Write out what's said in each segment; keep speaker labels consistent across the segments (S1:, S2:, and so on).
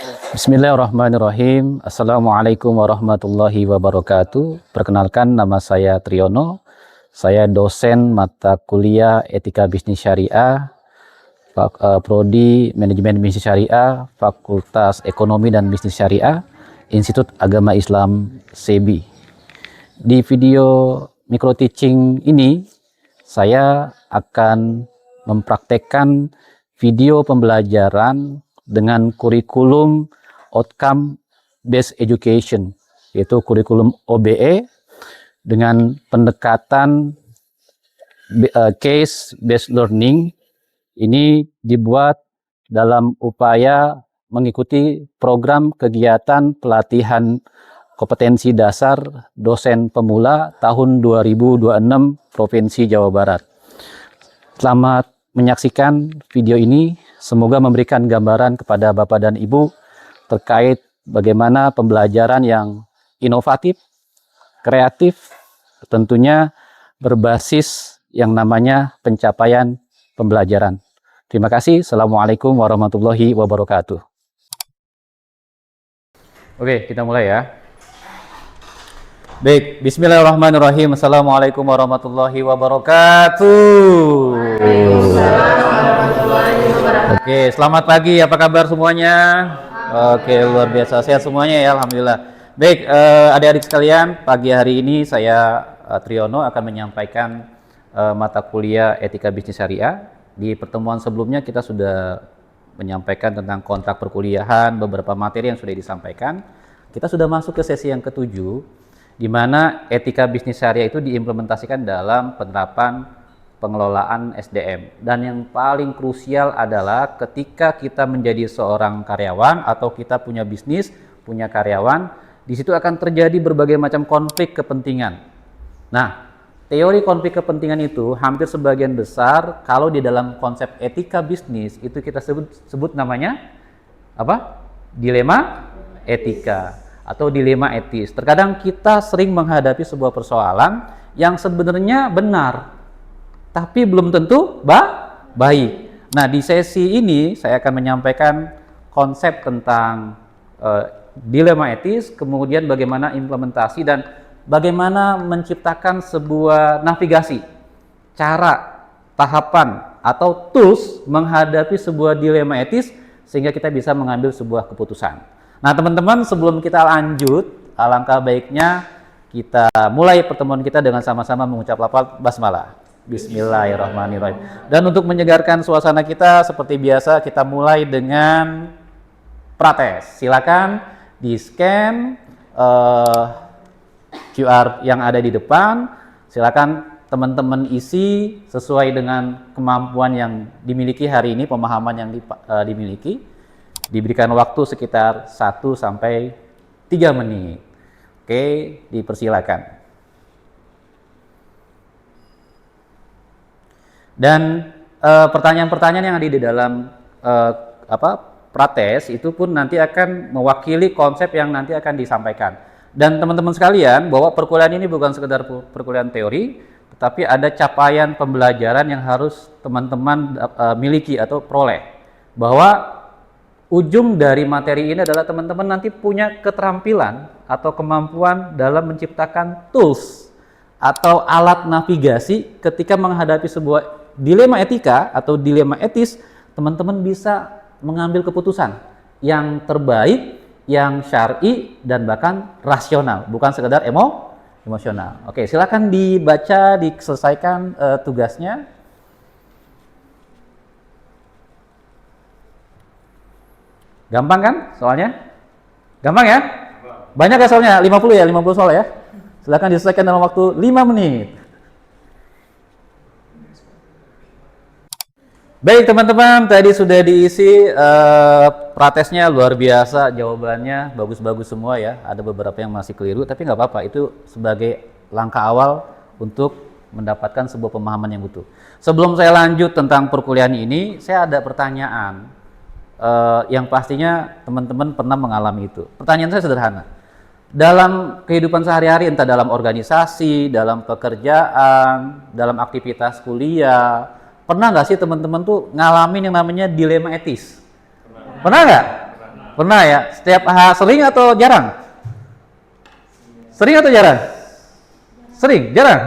S1: Bismillahirrahmanirrahim. Assalamualaikum warahmatullahi wabarakatuh. Perkenalkan, nama saya Triyono. Saya dosen mata kuliah Etika Bisnis Syariah, Prodi Manajemen Bisnis Syariah, Fakultas Ekonomi dan Bisnis Syariah, Institut Agama Islam SEBI. Di video micro teaching ini, saya akan mempraktekkan video pembelajaran dengan kurikulum Outcome Based Education, yaitu kurikulum OBE dengan pendekatan case based learning. Ini dibuat dalam upaya mengikuti program kegiatan pelatihan kompetensi dasar dosen pemula tahun 2026 Provinsi Jawa Barat. Selamat menyaksikan video ini, semoga memberikan gambaran kepada Bapak dan Ibu terkait bagaimana pembelajaran yang inovatif, kreatif, tentunya berbasis yang namanya pencapaian pembelajaran. Terima kasih. Assalamualaikum warahmatullahi wabarakatuh. Oke, kita mulai ya. Baik, bismillahirrahmanirrahim. Assalamualaikum warahmatullahi wabarakatuh. Oke, selamat pagi. Apa kabar semuanya? Oke, luar biasa. Sehat semuanya ya, alhamdulillah. Baik, adik-adik sekalian, pagi hari ini saya Triyono akan menyampaikan mata kuliah Etika Bisnis Syariah. Di pertemuan sebelumnya kita sudah menyampaikan tentang kontrak perkuliahan, beberapa materi yang sudah disampaikan. Kita sudah masuk ke sesi yang ketujuh, di mana etika bisnis syariah itu diimplementasikan dalam penerapan pengelolaan SDM. Dan yang paling krusial adalah ketika kita menjadi seorang karyawan atau kita punya bisnis, punya karyawan, di situ akan terjadi berbagai macam konflik kepentingan. Nah, teori konflik kepentingan itu hampir sebagian besar kalau di dalam konsep etika bisnis itu kita sebut namanya apa? Dilema etika atau dilema etis. Terkadang kita sering menghadapi sebuah persoalan yang sebenarnya benar, tapi belum tentu baik. Nah, di sesi ini saya akan menyampaikan konsep tentang dilema etis, kemudian bagaimana implementasi dan bagaimana menciptakan sebuah navigasi, cara, tahapan, atau tools menghadapi sebuah dilema etis sehingga kita bisa mengambil sebuah keputusan. Nah, teman-teman, sebelum kita lanjut, alangkah baiknya kita mulai pertemuan kita dengan sama-sama mengucap lafaz basmalah. Bismillahirrahmanirrahim. Dan untuk menyegarkan suasana kita, seperti biasa kita mulai dengan prates. Silakan di-scan QR yang ada di depan. Silakan teman-teman isi sesuai dengan kemampuan yang dimiliki hari ini, pemahaman yang dimiliki. Diberikan waktu sekitar 1 sampai 3 menit. Oke, dipersilakan. Dan pertanyaan-pertanyaan yang ada di dalam prates itu pun nanti akan mewakili konsep yang nanti akan disampaikan. Dan teman-teman sekalian, bahwa perkuliahan ini bukan sekedar perkuliahan teori, tetapi ada capaian pembelajaran yang harus teman-teman miliki atau peroleh. Bahwa ujung dari materi ini adalah teman-teman nanti punya keterampilan atau kemampuan dalam menciptakan tools atau alat navigasi ketika menghadapi sebuah dilema etika atau dilema etis. Teman-teman bisa mengambil keputusan yang terbaik, yang syar'i, dan bahkan rasional, bukan sekedar emosional. Oke, silakan dibaca, diselesaikan tugasnya. Gampang kan soalnya? Gampang ya? Banyak ya soalnya? 50 ya? 50 soal ya? Silakan diselesaikan dalam waktu 5 menit. Baik teman-teman, tadi sudah diisi pratesnya, luar biasa, jawabannya bagus-bagus semua ya. Ada beberapa yang masih keliru, tapi nggak apa-apa, itu sebagai langkah awal untuk mendapatkan sebuah pemahaman yang utuh. Sebelum saya lanjut tentang perkuliahan ini, saya ada pertanyaan yang pastinya teman-teman pernah mengalami itu. Pertanyaan saya sederhana. Dalam kehidupan sehari-hari, entah dalam organisasi, dalam pekerjaan, dalam aktivitas kuliah, pernah nggak sih teman-teman tuh ngalamin yang namanya dilema etis? Pernah nggak? Pernah ya? Sering atau jarang? Sering atau jarang? Sering, jarang?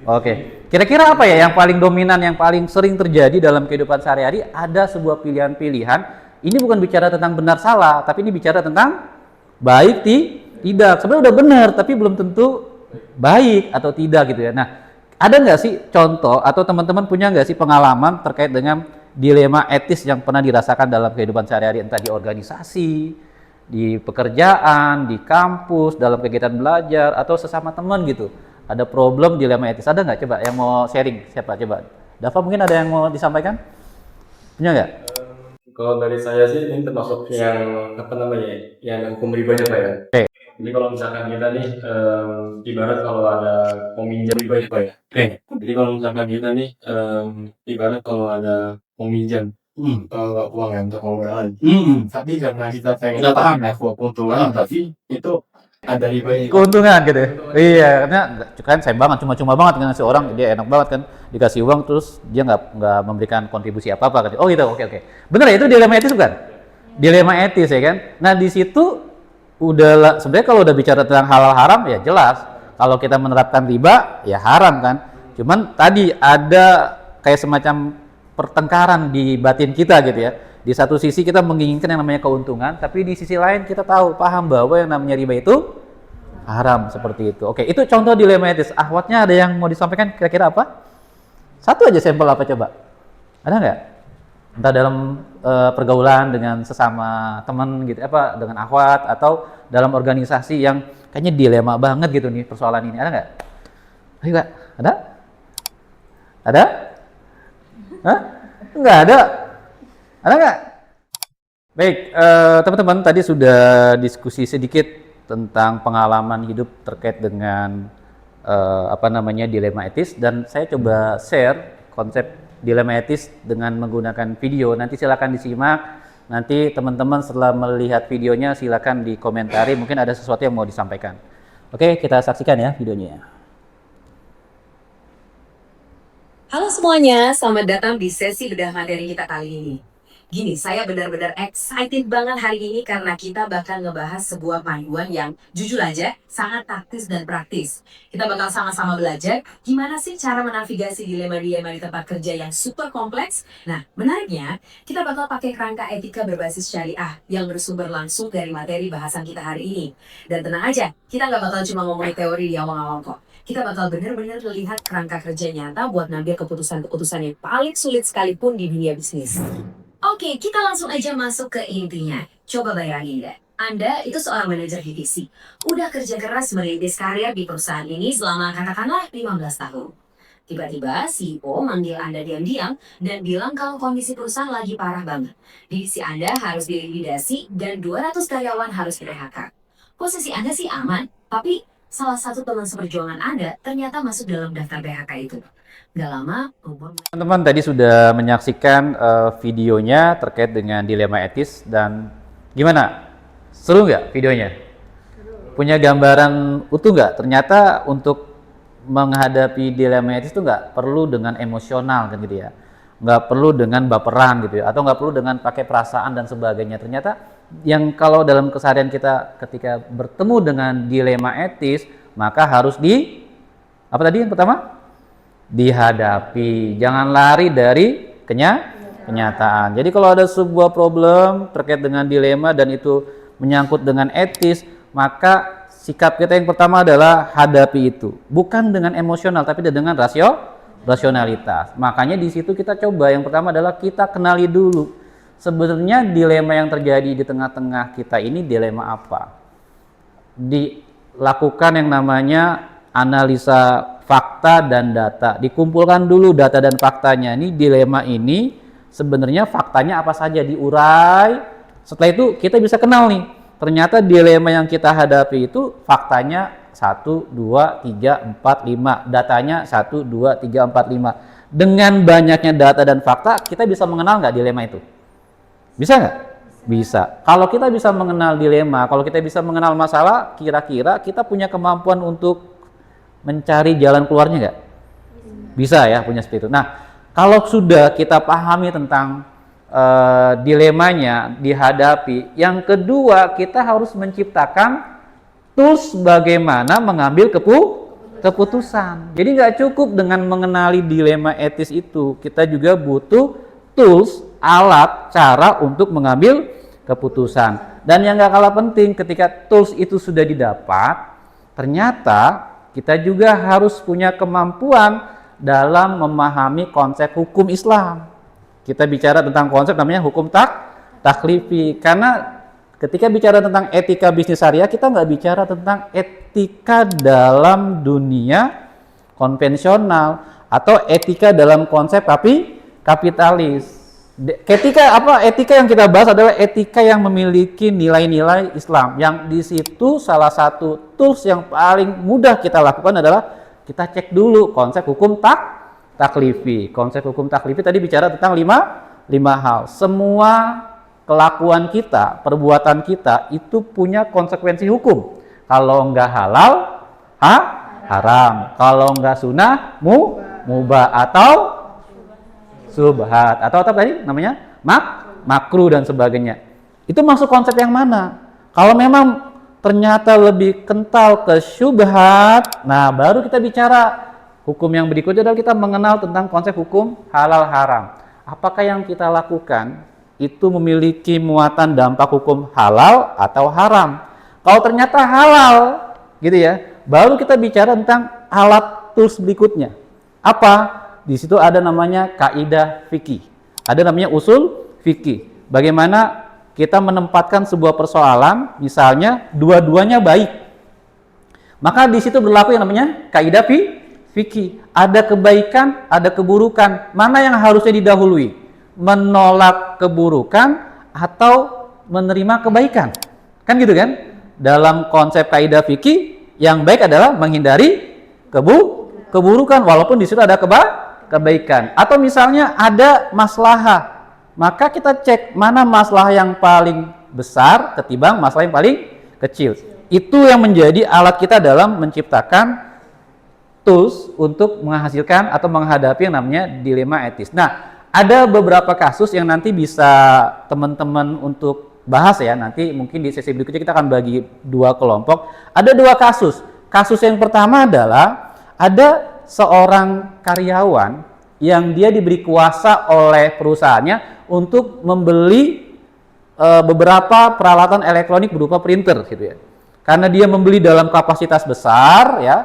S1: Oke. Kira-kira apa ya yang paling dominan, yang paling sering terjadi dalam kehidupan sehari-hari? Ada sebuah pilihan-pilihan. Ini bukan bicara tentang benar salah, tapi ini bicara tentang baik tidak. Sebenarnya udah benar, tapi belum tentu baik atau tidak gitu ya. Nah, ada nggak sih contoh atau teman-teman punya nggak sih pengalaman terkait dengan dilema etis yang pernah dirasakan dalam kehidupan sehari-hari, entah di organisasi, di pekerjaan, di kampus, dalam kegiatan belajar, atau sesama teman gitu? Ada problem dilema etis, ada nggak? Coba yang mau sharing, siapa? Coba. Dava mungkin ada yang mau disampaikan? Punya nggak?
S2: Kalau dari saya sih ini termasuk yang apa namanya, yang hukum riba ya Pak ya.
S1: Oke.
S2: Jadi kalau misalkan kita nih ibarat kalau ada peminjam riba ya Pak ya. Jadi kalau misalkan kita nih ibarat kalau ada peminjam uang yang untuk orang lain. Tapi karena kita pengen paham ya keuntungan, tapi itu ada ribanya.
S1: Keuntungan gitu ya? Iya, karena kan saya banget, cuma-cuma banget dengan seorang, dia enak banget kan, dikasih uang terus dia nggak memberikan kontribusi apa-apa kan. Oh gitu, oke. Bener ya, itu dilema etis bukan? Dilema etis ya kan? Nah di situ sebenarnya kalau udah bicara tentang halal haram ya jelas. Kalau kita menerapkan riba ya haram kan. Cuman tadi ada kayak semacam pertengkaran di batin kita gitu ya. Di satu sisi kita menginginkan yang namanya keuntungan, tapi di sisi lain kita paham bahwa yang namanya riba itu haram, seperti itu. Oke, itu contoh dilema etis. Ahwatnya ada yang mau disampaikan kira-kira apa? Satu aja sampel apa coba? Ada nggak? Entah dalam pergaulan dengan sesama teman gitu, apa dengan ahwat, atau dalam organisasi yang kayaknya dilema banget gitu nih persoalan ini. Ada nggak? Ayo Kak, ada? Ada? Hah? Nggak ada? Ada nggak? Baik, teman-teman tadi sudah diskusi sedikit tentang pengalaman hidup terkait dengan dilema etis, dan saya coba share konsep dilema etis dengan menggunakan video. Nanti silakan disimak. Nanti teman-teman setelah melihat videonya silakan dikomentari, mungkin ada sesuatu yang mau disampaikan. Oke, kita saksikan ya videonya.
S3: Halo semuanya, selamat datang di sesi bedah materi kita kali ini. Gini, saya benar-benar excited banget hari ini karena kita bakal ngebahas sebuah panduan yang jujur aja sangat taktis dan praktis. Kita bakal sama-sama belajar gimana sih cara menavigasi dilema-dilema di tempat kerja yang super kompleks. Nah, menariknya, kita bakal pakai kerangka etika berbasis syariah yang bersumber langsung dari materi bahasan kita hari ini. Dan tenang aja, kita nggak bakal cuma ngomongin teori di awal-awal kok. Kita bakal benar-benar melihat kerangka kerja nyata buat ngambil keputusan-keputusan yang paling sulit sekalipun di dunia bisnis. Oke, kita langsung aja masuk ke intinya. Coba bayangin deh, Anda itu seorang manajer divisi. Udah kerja keras merintis karir di perusahaan ini selama katakanlah 15 tahun. Tiba-tiba CEO manggil Anda diam-diam dan bilang kalau kondisi perusahaan lagi parah banget. Divisi Anda harus dilikuidasi dan 200 karyawan harus di-PHK. Posisi Anda sih aman, tapi salah satu teman seperjuangan Anda ternyata masuk dalam daftar PHK itu. Gak lama,
S1: teman-teman tadi sudah menyaksikan videonya terkait dengan dilema etis, dan gimana? Seru nggak videonya? Punya gambaran utuh nggak? Ternyata untuk menghadapi dilema etis itu nggak perlu dengan emosional kan gitu ya, nggak perlu dengan baperan gitu ya, atau nggak perlu dengan pakai perasaan dan sebagainya. Ternyata yang kalau dalam keseharian kita ketika bertemu dengan dilema etis, maka harus apa tadi yang pertama? Dihadapi, jangan lari dari kenyataan. Jadi kalau ada sebuah problem terkait dengan dilema dan itu menyangkut dengan etis, maka sikap kita yang pertama adalah hadapi itu, bukan dengan emosional tapi dengan rasionalitas. Makanya di situ kita coba, yang pertama adalah kita kenali dulu sebenarnya dilema yang terjadi di tengah-tengah kita ini dilema apa. Dilakukan yang namanya analisa fakta dan data, dikumpulkan dulu data dan faktanya. Ini dilema ini sebenarnya faktanya apa saja, diurai. Setelah itu kita bisa kenal nih, ternyata dilema yang kita hadapi itu faktanya 1, 2, 3, 4, 5, datanya 1, 2, 3, 4, 5. Dengan banyaknya data dan fakta, kita bisa mengenal nggak dilema itu? Bisa nggak? Bisa. Kalau kita bisa mengenal dilema, kalau kita bisa mengenal masalah, kira-kira kita punya kemampuan untuk mencari jalan keluarnya nggak? Bisa ya, punya seperti itu. Nah, kalau sudah kita pahami tentang dilemanya dihadapi. Yang kedua, kita harus menciptakan tools bagaimana mengambil keputusan. Jadi nggak cukup dengan mengenali dilema etis itu, kita juga butuh tools, alat, cara untuk mengambil keputusan. Dan yang nggak kalah penting, ketika tools itu sudah didapat, ternyata kita juga harus punya kemampuan dalam memahami konsep hukum Islam. Kita bicara tentang konsep namanya hukum taklifi, karena ketika bicara tentang etika bisnis syariah, kita nggak bicara tentang etika dalam dunia konvensional atau etika dalam konsep tapi kapitalis. Etika yang kita bahas adalah etika yang memiliki nilai-nilai Islam. Yang di situ salah satu tools yang paling mudah kita lakukan adalah kita cek dulu konsep hukum taklifi. Konsep hukum taklifi tadi bicara tentang lima hal. Semua kelakuan kita, perbuatan kita itu punya konsekuensi hukum. Kalau enggak halal, haram. Kalau enggak sunnah, mubah atau subhat. Atau apa tadi namanya? Makruh dan sebagainya. Itu masuk konsep yang mana? Kalau memang ternyata lebih kental ke syubhat, nah baru kita bicara hukum yang berikutnya adalah kita mengenal tentang konsep hukum halal haram. Apakah yang kita lakukan itu memiliki muatan dampak hukum halal atau haram? Kalau ternyata halal, gitu ya, baru kita bicara tentang alat tools berikutnya. Apa? Di situ ada namanya kaidah fikih, ada namanya usul fikih. Bagaimana kita menempatkan sebuah persoalan, misalnya dua-duanya baik, maka di situ berlaku yang namanya kaidah fikih. Ada kebaikan, ada keburukan. Mana yang harusnya didahului? Menolak keburukan atau menerima kebaikan? Kan gitu kan? Dalam konsep kaidah fikih, yang baik adalah menghindari keburukan, walaupun di situ ada kebaikan. Atau misalnya ada maslahah, maka kita cek mana masalah yang paling besar ketimbang masalah yang paling kecil. Itu yang menjadi alat kita dalam menciptakan tools untuk menghasilkan atau menghadapi yang namanya dilema etis. Nah, ada beberapa kasus yang nanti bisa teman-teman untuk bahas ya. Nanti mungkin di sesi berikutnya kita akan bagi dua kelompok. Ada dua kasus. Kasus yang pertama adalah ada seorang karyawan yang dia diberi kuasa oleh perusahaannya untuk membeli beberapa peralatan elektronik berupa printer gitu ya. Karena dia membeli dalam kapasitas besar ya,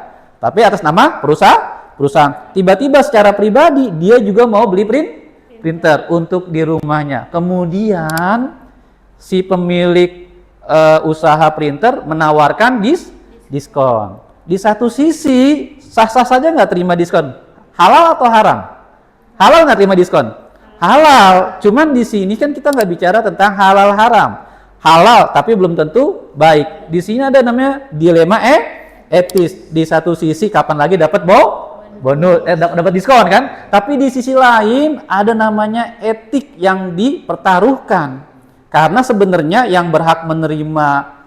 S1: tapi atas nama perusahaan. Tiba-tiba secara pribadi dia juga mau beli printer untuk di rumahnya. Kemudian si pemilik usaha printer menawarkan diskon. Di satu sisi sah-sah saja nggak terima diskon. Halal atau haram? Halal nggak terima diskon? Halal. Cuman di sini kan kita nggak bicara tentang halal haram. Halal tapi belum tentu baik. Di sini ada namanya dilema etis. Di satu sisi kapan lagi dapat bonus, dapat diskon kan? Tapi di sisi lain ada namanya etik yang dipertaruhkan. Karena sebenarnya yang berhak menerima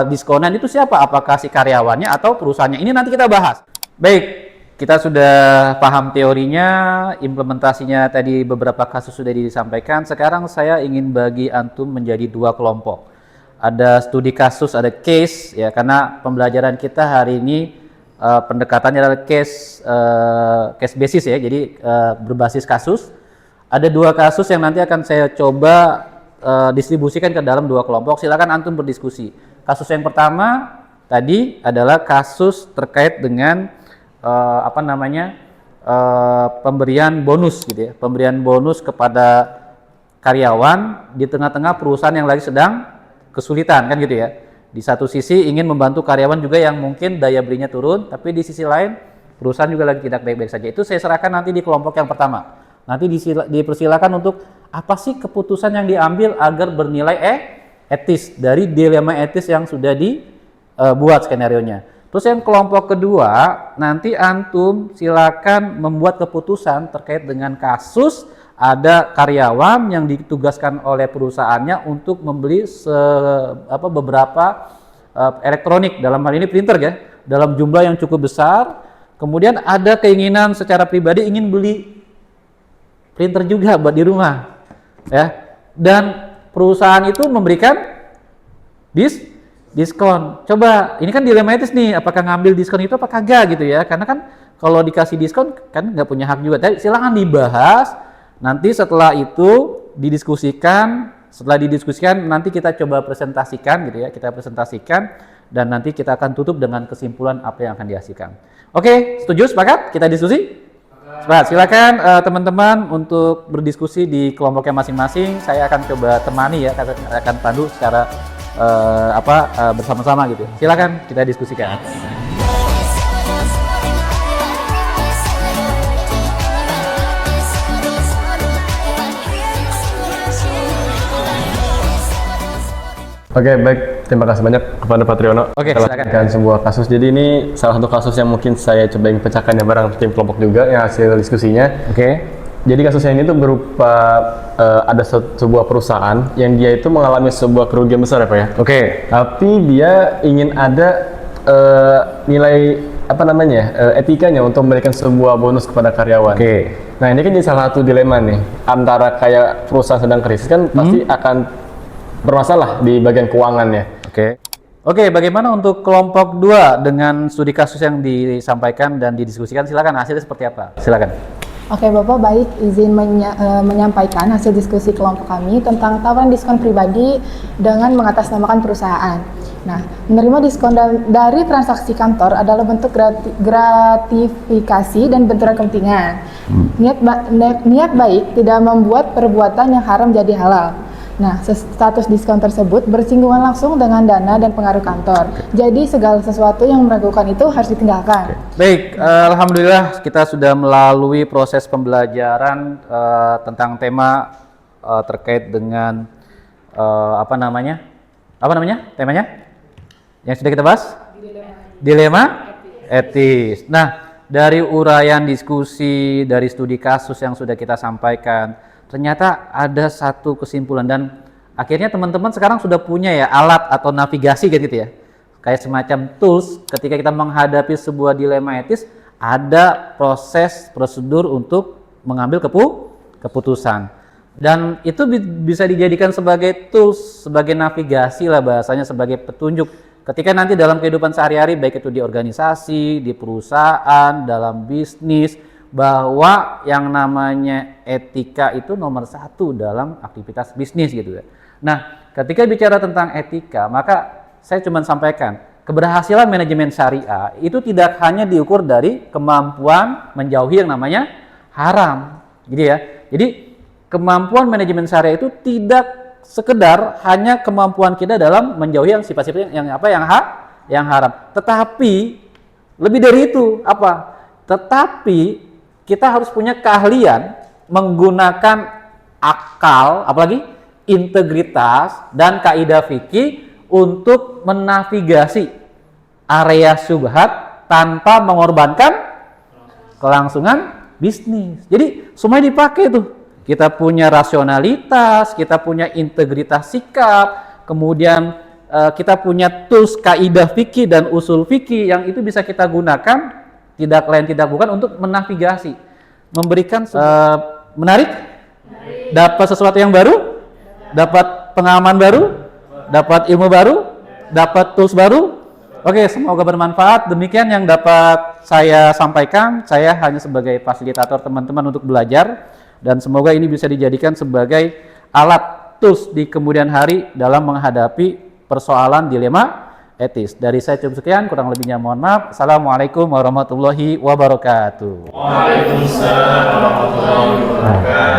S1: diskonan itu siapa? Apakah si karyawannya atau perusahaannya? Ini nanti kita bahas. Baik, kita sudah paham teorinya, implementasinya tadi beberapa kasus sudah disampaikan. Sekarang saya ingin bagi antum menjadi dua kelompok. Ada studi kasus, ada case ya, karena pembelajaran kita hari ini pendekatannya adalah case basis ya, jadi berbasis kasus. Ada dua kasus yang nanti akan saya coba distribusikan ke dalam dua kelompok. Silakan antum berdiskusi. Kasus yang pertama tadi adalah kasus terkait dengan pemberian bonus gitu ya, pemberian bonus kepada karyawan di tengah-tengah perusahaan yang lagi sedang kesulitan kan gitu ya. Di satu sisi ingin membantu karyawan juga yang mungkin daya belinya turun, tapi di sisi lain perusahaan juga lagi tidak baik-baik saja. Itu saya serahkan nanti di kelompok yang pertama. Nanti dipersilakan untuk apa sih keputusan yang diambil agar bernilai etis dari dilema etis yang sudah dibuat skenarionya. Terus yang kelompok kedua, nanti antum silakan membuat keputusan terkait dengan kasus ada karyawan yang ditugaskan oleh perusahaannya untuk membeli beberapa elektronik, dalam hal ini printer ya, dalam jumlah yang cukup besar. Kemudian ada keinginan secara pribadi ingin beli printer juga buat di rumah. ya. Dan perusahaan itu memberikan diskon. Coba, ini kan dilema etis nih, apakah ngambil diskon itu apa kagak gitu ya? Karena kan kalau dikasih diskon kan nggak punya hak juga. Tapi silahkan dibahas. Nanti setelah itu didiskusikan. Setelah didiskusikan nanti kita coba presentasikan gitu ya. Kita presentasikan dan nanti kita akan tutup dengan kesimpulan apa yang akan dihasilkan. Oke, setuju? Sepakat? Kita diskusi? Sepakat. Silakan teman-teman untuk berdiskusi di kelompoknya masing-masing. Saya akan coba temani ya, akan pandu secara bersama-sama gitu. Silakan kita diskusikan.
S2: Oke, baik. Terima kasih banyak kepada Pak Triono.
S1: Oke, silakan.
S2: Dengan sebuah kasus. Jadi ini salah satu kasus yang mungkin saya coba ingin pecahkan ya bareng tim kelompok juga yang hasil diskusinya.
S1: Oke.
S2: Jadi kasusnya ini tuh berupa ada sebuah perusahaan yang dia itu mengalami sebuah kerugian besar ya Pak ya.
S1: Oke.
S2: Tapi dia ingin ada nilai etikanya untuk memberikan sebuah bonus kepada karyawan.
S1: Oke.
S2: Nah ini kan jadi salah satu dilema nih antara kayak perusahaan sedang krisis kan pasti akan bermasalah di bagian keuangannya.
S1: Oke, bagaimana untuk kelompok 2 dengan studi kasus yang disampaikan dan didiskusikan? Silakan, hasilnya seperti apa? Silakan.
S4: Oke Bapak, baik, izin menyampaikan hasil diskusi kelompok kami tentang tawaran diskon pribadi dengan mengatasnamakan perusahaan. Nah, menerima diskon dari transaksi kantor adalah bentuk gratifikasi dan benturan kepentingan. Niat baik tidak membuat perbuatan yang haram jadi halal. Nah, status diskon tersebut bersinggungan langsung dengan dana dan pengaruh kantor. Jadi segala sesuatu yang meragukan itu harus ditinggalkan.
S1: Baik, alhamdulillah kita sudah melalui proses pembelajaran tentang tema terkait dengan temanya yang sudah kita bahas? Dilema etis. Nah, dari uraian diskusi, dari studi kasus yang sudah kita sampaikan, ternyata ada satu kesimpulan dan akhirnya teman-teman sekarang sudah punya ya alat atau navigasi gitu ya, kayak semacam tools ketika kita menghadapi sebuah dilema etis, ada prosedur untuk mengambil keputusan dan itu bisa dijadikan sebagai tools, sebagai navigasi lah bahasanya, sebagai petunjuk ketika nanti dalam kehidupan sehari-hari, baik itu di organisasi, di perusahaan, dalam bisnis, bahwa yang namanya etika itu nomor 1 dalam aktivitas bisnis gitu ya. Nah, ketika bicara tentang etika, maka saya cuma sampaikan keberhasilan manajemen syariah itu tidak hanya diukur dari kemampuan menjauhi yang namanya haram, gitu ya. Jadi kemampuan manajemen syariah itu tidak sekedar hanya kemampuan kita dalam menjauhi yang sifat-sifat yang haram, tetapi lebih dari itu apa? Tetapi kita harus punya keahlian menggunakan akal, apalagi integritas dan kaidah fikih untuk menavigasi area syubhat tanpa mengorbankan kelangsungan bisnis. Jadi semuanya dipakai tuh. Kita punya rasionalitas, kita punya integritas sikap, kemudian kita punya tools kaidah fikih dan usul fikih yang itu bisa kita gunakan tidak lain tidak bukan untuk menavigasi, memberikan menarik, dapat sesuatu yang baru, dapat pengalaman baru, dapat ilmu baru, dapat tools baru. Oke, semoga bermanfaat. Demikian yang dapat saya sampaikan. Saya hanya sebagai fasilitator teman-teman untuk belajar dan semoga ini bisa dijadikan sebagai alat tools di kemudian hari dalam menghadapi persoalan dilema etis. Dari saya cukup sekian, kurang lebihnya mohon maaf. Assalamualaikum warahmatullahi wabarakatuh.
S5: Waalaikumsalam warahmatullahi wabarakatuh.